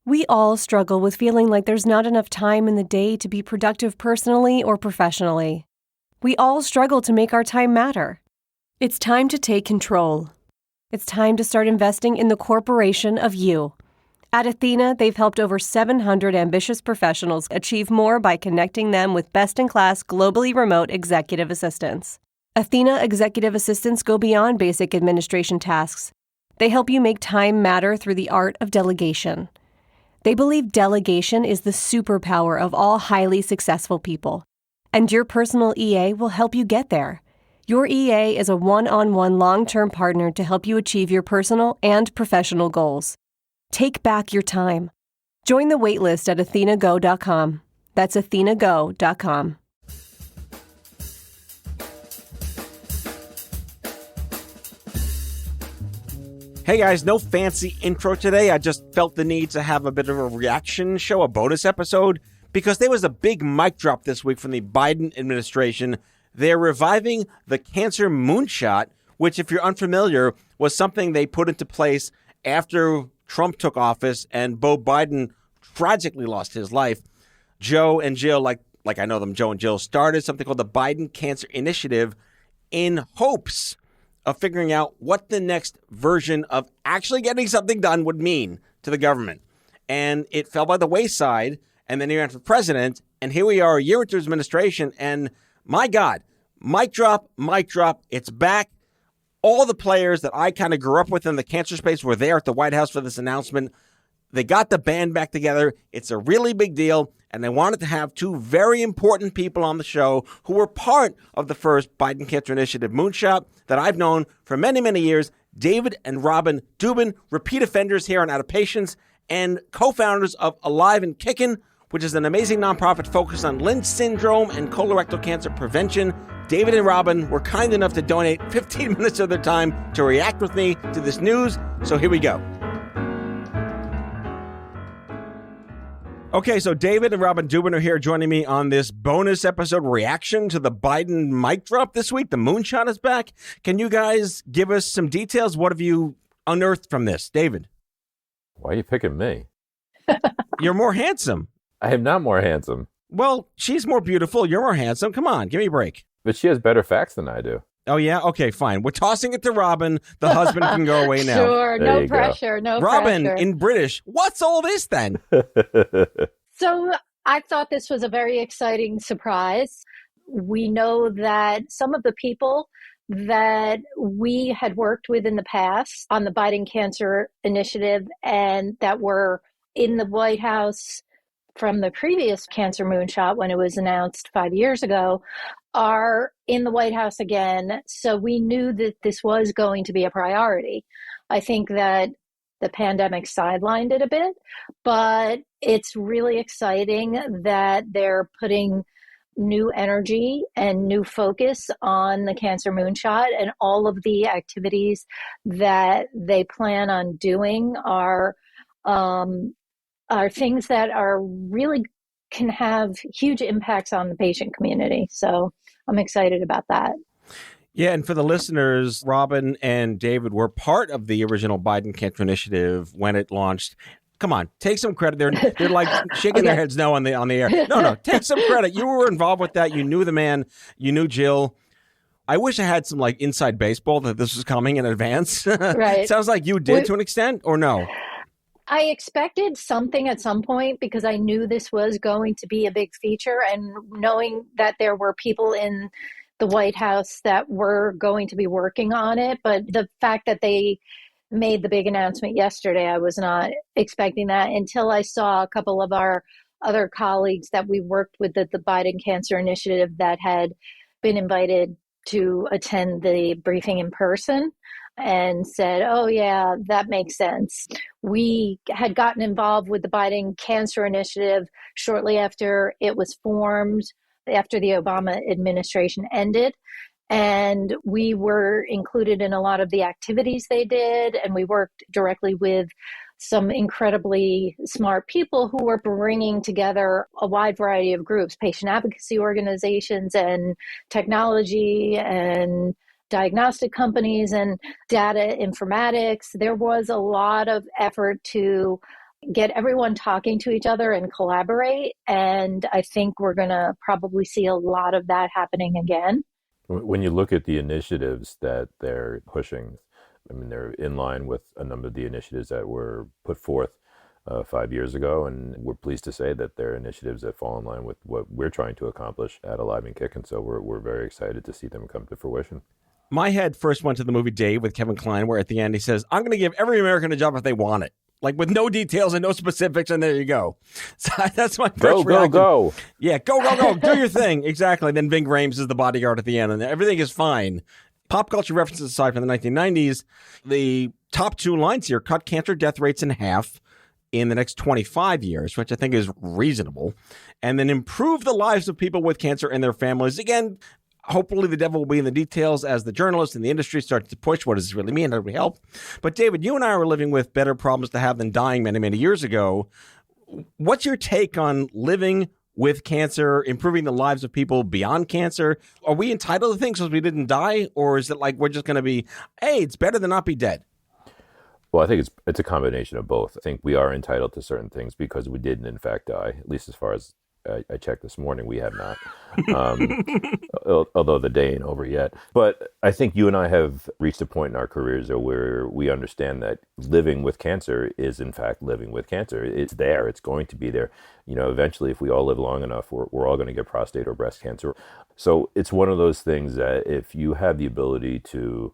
We all struggle with feeling like there's not enough time in the day to be productive personally or professionally. We all struggle to make our time matter. It's time to take control. It's time to start investing in the corporation of you. At Athena, they've helped over 700 ambitious professionals achieve more by connecting them with best-in-class, globally remote executive assistants. Athena executive assistants go beyond basic administration tasks. They help you make time matter through the art of delegation. They believe delegation is the superpower of all highly successful people, and your personal EA will help you get there. Your EA is a one-on-one long-term partner to help you achieve your personal and professional goals. Take back your time. Join the waitlist at athenago.com. That's athenago.com. Hey guys, no fancy intro today. I just felt the need to have a bit of a reaction show, a bonus episode, because there was a big mic drop this week from the Biden administration. They're reviving the Cancer Moonshot, which, if you're unfamiliar, was something they put into place after Trump took office and Beau Biden tragically lost his life. Joe and Jill, like I know them, Joe and Jill, started something called the Biden Cancer Initiative in hopes of figuring out what the next version of actually getting something done would mean to the government. And it fell by the wayside, and then he ran for president, and here we are a year into his administration, and my God, mic drop, it's back. All the players that I kind of grew up with in the cancer space were there at the White House for this announcement. They got the band back together. It's a really big deal, and they wanted to have two very important people on the show who were part of the first Biden Cancer Initiative Moonshot that I've known for many, many years. David and Robin Dubin, repeat offenders here on Out of Patience, and co-founders of AliveAndKickn, which is an amazing nonprofit focused on Lynch syndrome and colorectal cancer prevention. David and Robin were kind enough to donate 15 minutes of their time to react with me to this news, so here we go. Okay, so David and Robin Dubin are here joining me on this bonus episode reaction to the Biden mic drop this week. The Moonshot is back. Can you guys give us some details? What have you unearthed from this? David? Why are you picking me? You're more handsome. I am not more handsome. Well, she's more beautiful. You're more handsome. Come on, give me a break. But she has better facts than I do. Oh, yeah? Okay, fine. We're tossing it to Robin. The husband can go away now. Sure, no pressure, no Robin, pressure. in British, what's all this then? So I thought this was a very exciting surprise. We know that some of the people that we had worked with in the past on the Biden Cancer Initiative and that were in the White House from the previous Cancer Moonshot when it was announced 5 years ago are in the White House again. So we knew that this was going to be a priority. I think that the pandemic sidelined it a bit, but it's really exciting that they're putting new energy and new focus on the Cancer Moonshot, and all of the activities that they plan on doing are things that are really can have huge impacts on the patient community. So I'm excited about that. Yeah, and for the listeners, Robin and David were part of the original Biden Cancer Initiative when it launched. Come on, take some credit. They're like shaking their heads no on the air. No, take some credit. You were involved with that. You knew the man. You knew Jill. I wish I had some like inside baseball that this was coming in advance. Right. Sounds like you did to an extent, or no? I expected something at some point because I knew this was going to be a big feature, and knowing that there were people in the White House that were going to be working on it. But the fact that they made the big announcement yesterday, I was not expecting that until I saw a couple of our other colleagues that we worked with at the Biden Cancer Initiative that had been invited to attend the briefing in person and said, oh yeah, that makes sense. We had gotten involved with the Biden Cancer Initiative shortly after it was formed, after the Obama administration ended. And we were included in a lot of the activities they did. And we worked directly with some incredibly smart people who were bringing together a wide variety of groups, patient advocacy organizations and technology and diagnostic companies and data informatics. There was a lot of effort to get everyone talking to each other and collaborate. And I think we're going to probably see a lot of that happening again. When you look at the initiatives that they're pushing, I mean, they're in line with a number of the initiatives that were put forth 5 years ago, and we're pleased to say that they're initiatives that fall in line with what we're trying to accomplish at AliveAndKickn. So we're very excited to see them come to fruition. My head first went to the movie Dave with Kevin Kline, where at the end he says, I'm going to give every American a job if they want it. Like with no details and no specifics, and there you go. So that's my first reaction. Go. Yeah, go. Do your thing. Exactly. Then Ving Rhames is the bodyguard at the end, and everything is fine. Pop culture references aside from the 1990s, the top two lines here cut cancer death rates in half in the next 25 years, which I think is reasonable, and then improve the lives of people with cancer and their families. Again, hopefully the devil will be in the details as the journalists and the industry start to push what does this really mean, how do we help? But David, you and I were living with better problems to have than dying many, many years ago. What's your take on living with cancer, improving the lives of people beyond cancer? Are we entitled to things because we didn't die? Or is it like we're just going to be, hey, it's better than not be dead? Well, I think it's a combination of both. I think we are entitled to certain things because we didn't, in fact, die. At least as far as I checked this morning, we have not. Although the day ain't over yet. But I think you and I have reached a point in our careers where we understand that living with cancer is, in fact, living with cancer. It's there. It's going to be there. You know, eventually, if we all live long enough, we're all going to get prostate or breast cancer. So it's one of those things that if you have the ability to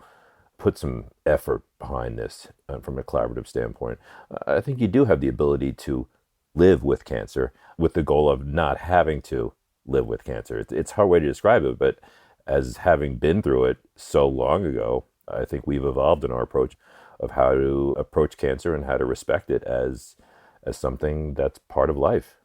put some effort behind this from a collaborative standpoint, I think you do have the ability to live with cancer with the goal of not having to live with cancer. It's a hard way to describe it, but as having been through it so long ago, I think we've evolved in our approach of how to approach cancer and how to respect it as something that's part of life.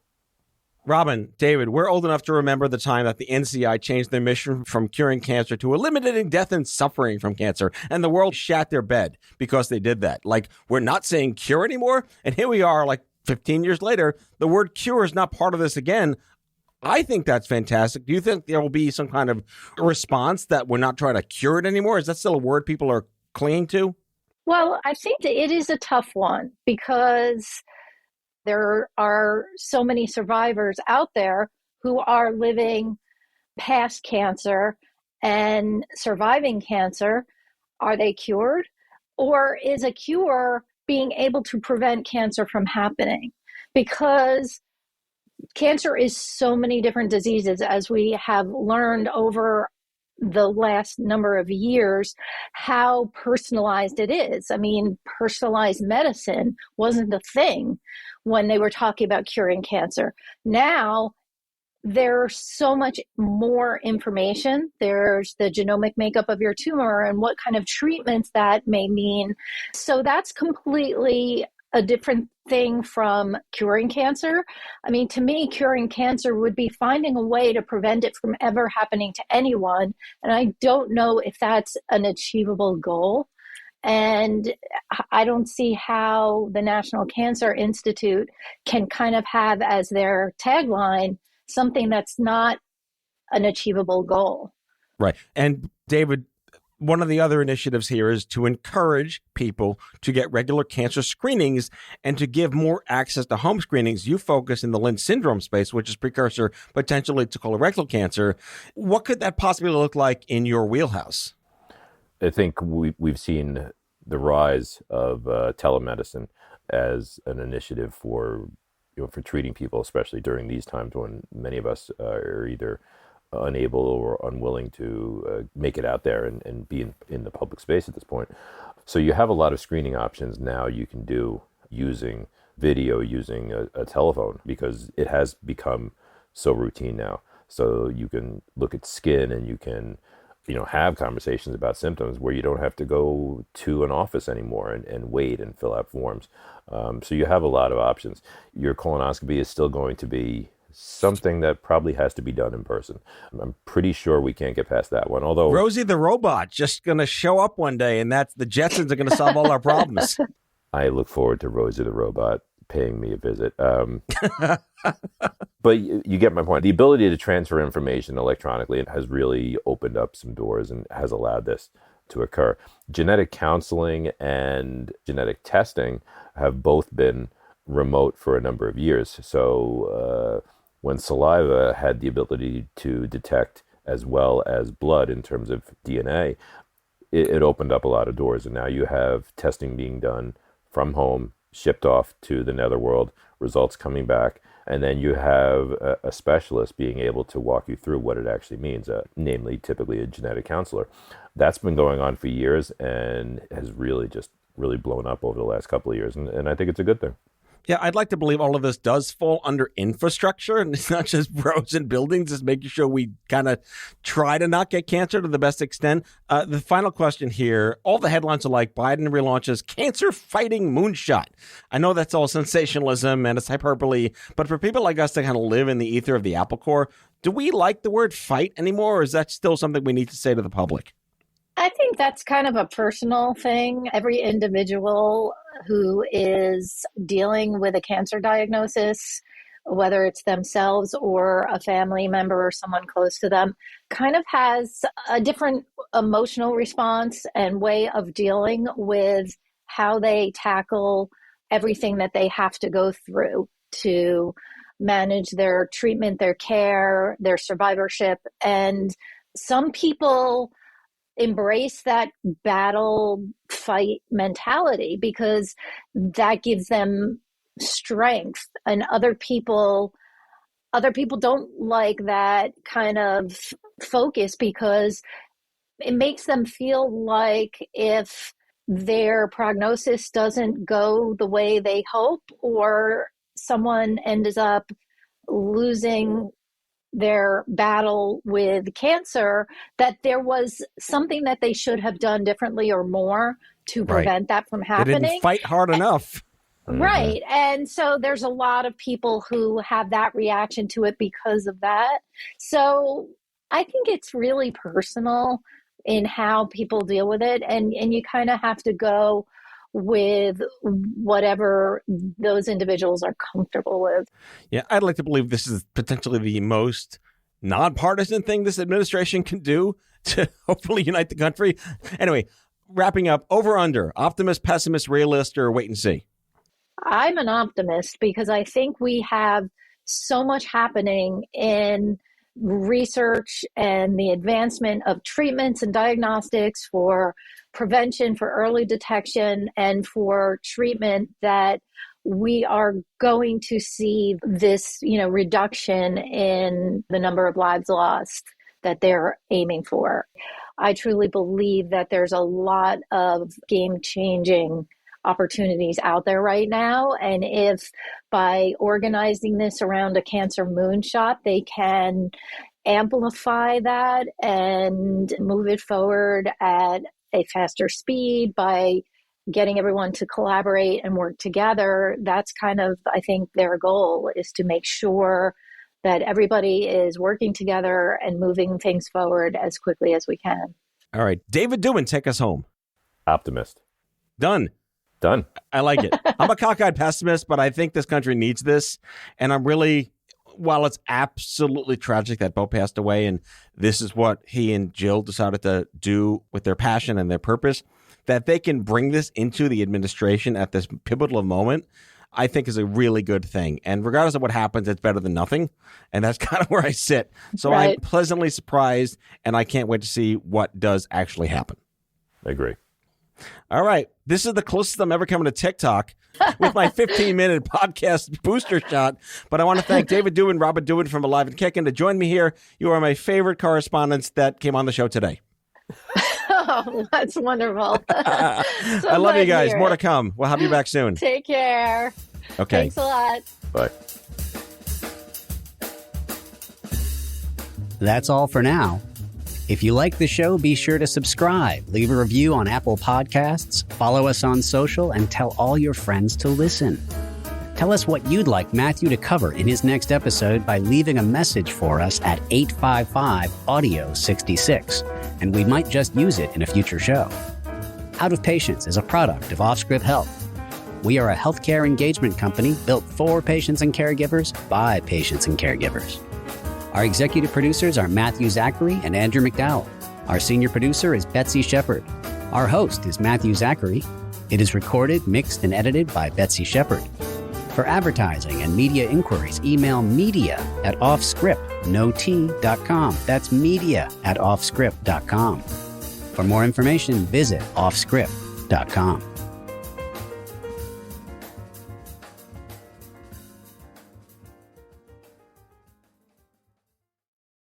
Robin, David, we're old enough to remember the time that the NCI changed their mission from curing cancer to eliminating death and suffering from cancer, and the world shat their bed because they did that. Like, we're not saying cure anymore, and here we are, like 15 years later, the word cure is not part of this again. I think that's fantastic. Do you think there will be some kind of response that we're not trying to cure it anymore? Is that still a word people are clinging to? Well, I think that it is a tough one because there are so many survivors out there who are living past cancer and surviving cancer. Are they cured? Or is a cure being able to prevent cancer from happening? Because cancer is so many different diseases, as we have learned over the last number of years, how personalized it is. I mean, personalized medicine wasn't a thing when they were talking about curing cancer. Now, there's so much more information. There's the genomic makeup of your tumor and what kind of treatments that may mean. So that's completely a different thing from curing cancer. I mean, to me, curing cancer would be finding a way to prevent it from ever happening to anyone. And I don't know if that's an achievable goal. And I don't see how the National Cancer Institute can kind of have as their tagline something that's not an achievable goal. Right. And David, one of the other initiatives here is to encourage people to get regular cancer screenings and to give more access to home screenings. You focus in the Lynch syndrome space, which is precursor potentially to colorectal cancer. What could that possibly look like in your wheelhouse? I think we've seen the rise of telemedicine as an initiative for treating people, especially during these times when many of us are either unable or unwilling to make it out there and be in the public space at this point. So you have a lot of screening options now you can do using video, using a telephone, because it has become so routine now. So you can look at skin and you can have conversations about symptoms where you don't have to go to an office anymore and wait and fill out forms. So you have a lot of options. Your colonoscopy is still going to be something that probably has to be done in person. I'm pretty sure we can't get past that one. Although Rosie the robot just going to show up one day, and that's the Jetsons are going to solve all our problems. I look forward to Rosie the robot paying me a visit. But you get my point. The ability to transfer information electronically has really opened up some doors and has allowed this to occur. Genetic counseling and genetic testing have both been remote for a number of years. So when saliva had the ability to detect as well as blood in terms of DNA, it opened up a lot of doors. And now you have testing being done from home, shipped off to the netherworld, results coming back. And then you have a specialist being able to walk you through what it actually means, namely typically a genetic counselor. That's been going on for years and has really blown up over the last couple of years. And I think it's a good thing. Yeah, I'd like to believe all of this does fall under infrastructure, and it's not just roads and buildings. It's making sure we kind of try to not get cancer to the best extent. The final question here, all the headlines are like Biden relaunches cancer-fighting moonshot. I know that's all sensationalism and it's hyperbole, but for people like us that kind of live in the ether of the Apple Corps, do we like the word fight anymore, or is that still something we need to say to the public? I think that's kind of a personal thing. Every individual who is dealing with a cancer diagnosis, whether it's themselves or a family member or someone close to them, kind of has a different emotional response and way of dealing with how they tackle everything that they have to go through to manage their treatment, their care, their survivorship. And some people embrace that battle fight mentality because that gives them strength, and other people don't like that kind of focus because it makes them feel like if their prognosis doesn't go the way they hope, or someone ends up losing their battle with cancer, that there was something that they should have done differently or more to prevent that from happening. They didn't fight hard enough. Right. And so there's a lot of people who have that reaction to it because of that. So I think it's really personal in how people deal with it. And you kind of have to go with whatever those individuals are comfortable with. Yeah, I'd like to believe this is potentially the most nonpartisan thing this administration can do to hopefully unite the country. Anyway, wrapping up, over under, optimist, pessimist, realist, or wait and see? I'm an optimist because I think we have so much happening in research and the advancement of treatments and diagnostics for prevention, for early detection, and for treatment that we are going to see this, reduction in the number of lives lost that they're aiming for. I truly believe that there's a lot of game-changing opportunities out there right now. And if by organizing this around a Cancer Moonshot, they can amplify that and move it forward at a faster speed by getting everyone to collaborate and work together, that's kind of, I think, their goal is to make sure that everybody is working together and moving things forward as quickly as we can. All right. David Dubin, take us home. Optimist. Done. I like it. I'm a cockeyed pessimist, but I think this country needs this. And I'm really, while it's absolutely tragic that Bo passed away, and this is what he and Jill decided to do with their passion and their purpose, that they can bring this into the administration at this pivotal moment, I think is a really good thing. And regardless of what happens, it's better than nothing. And that's kind of where I sit. So I'm pleasantly surprised, and I can't wait to see what does actually happen. I agree. All right. This is the closest I'm ever coming to TikTok with my 15-minute podcast booster shot. But I want to thank David Dubin, Robin Dubin from AliveAndKickn to join me here. You are my favorite correspondents that came on the show today. Oh, that's wonderful. I love you guys. More to come. We'll have you back soon. Take care. Okay. Thanks a lot. Bye. That's all for now. If you like the show, be sure to subscribe, leave a review on Apple Podcasts, follow us on social, and tell all your friends to listen. Tell us what you'd like Matthew to cover in his next episode by leaving a message for us at 855-AUDIO-66, and we might just use it in a future show. Out of Patients is a product of OffScrip Health. We are a healthcare engagement company built for patients and caregivers by patients and caregivers. Our executive producers are Matthew Zachary and Andrew McDowell. Our senior producer is Betsy Shepard. Our host is Matthew Zachary. It is recorded, mixed, and edited by Betsy Shepard. For advertising and media inquiries, email media@offscript.com. That's media@offscript.com. For more information, visit offscript.com.